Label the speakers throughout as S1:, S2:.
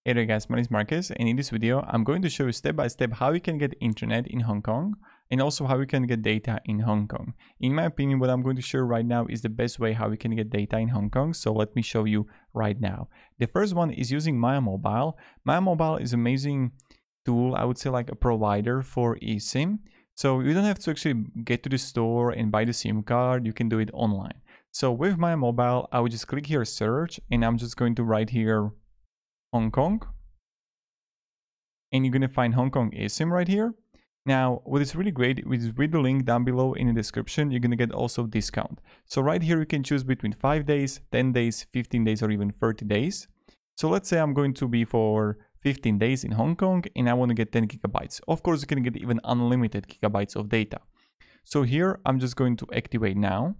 S1: Hey there guys, my name is Marcus, and in this video I'm going to show you step by step how you can get internet in Hong Kong and also how you can get data in Hong Kong. In my opinion, what I'm going to show you right now is the best way how we can get data in Hong Kong, so let me show you right now. The first one is using Maya Mobile. Maya Mobile is an amazing tool, I would say like a provider for eSIM. So you don't have to actually get to the store and buy the SIM card, you can do it online. So with Maya Mobile, I would just click here search, and I'm just going to write here Hong Kong, and you're going to find Hong Kong eSIM right here. Now, what is really great is with the link down below in the description, you're going to get also discount. So right here, you can choose between 5 days, 10 days, 15 days, or even 30 days. So let's say I'm going to be for 15 days in Hong Kong and I want to get 10 gigabytes. Of course, you can get even unlimited gigabytes of data. So here, I'm just going to activate now.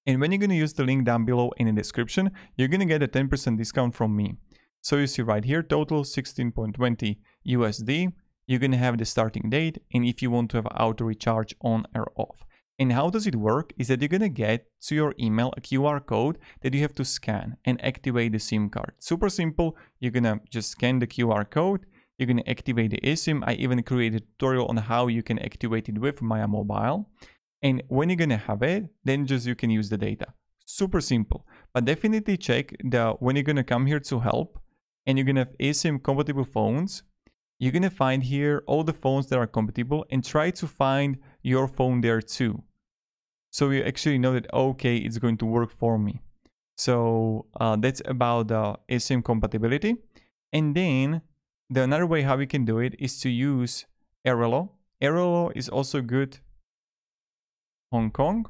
S1: And when you're going to use the link down below in the description, you're going to get a 10% discount from me. So you see right here, total 16.20 USD. You're going to have the starting date, and if you want to have auto recharge on or off. And how does it work is that you're going to get to your email a QR code that you have to scan and activate the SIM card. Super simple. You're going to just scan the QR code. You're going to activate the eSIM. I even created a tutorial on how you can activate it with Maya Mobile. And when you're going to have it, then just you can use the data. Super simple. But definitely check when you're going to come here to help, and you're going to have eSIM compatible phones. You're going to find here all the phones that are compatible and try to find your phone there too. So you actually know that, okay, it's going to work for me. So that's about the eSIM compatibility. And then another way how we can do it is to use Airalo. Airalo is also good Hong Kong.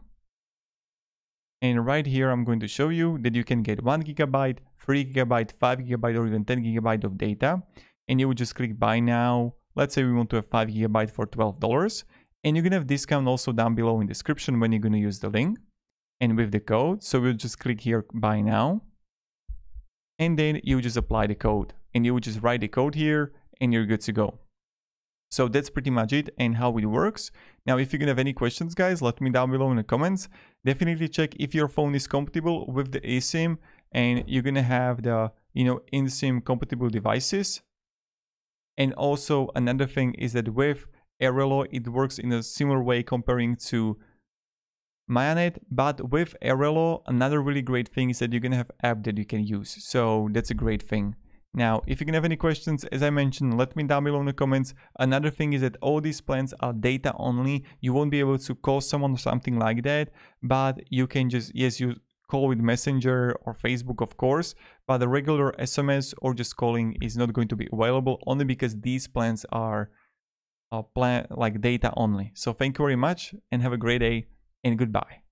S1: And right here, I'm going to show you that you can get 1 gigabyte, 3 gigabyte, 5 gigabyte, or even 10 gigabyte of data. And you would just click buy now. Let's say we want to have 5 gigabyte for $12. And you're going to have discount also down below in the description when you're going to use the link and with the code. So we'll just click here buy now. And then you just apply the code. And you would just write the code here and you're good to go. So that's pretty much it and how it works. Now, if you're gonna have any questions, guys, let me down below in the comments. Definitely check if your phone is compatible with the eSIM, and you're gonna have the in-SIM compatible devices. And also another thing is that with Airalo, it works in a similar way comparing to Mayanet, but with Airalo, another really great thing is that you're gonna have app that you can use. So that's a great thing. Now, if you can have any questions, as I mentioned, let me down below in the comments. Another thing is that all these plans are data only. You won't be able to call someone or something like that, but you can just, yes, you call with Messenger or Facebook, of course, but the regular SMS or just calling is not going to be available only because these plans are like data only. So thank you very much and have a great day and goodbye.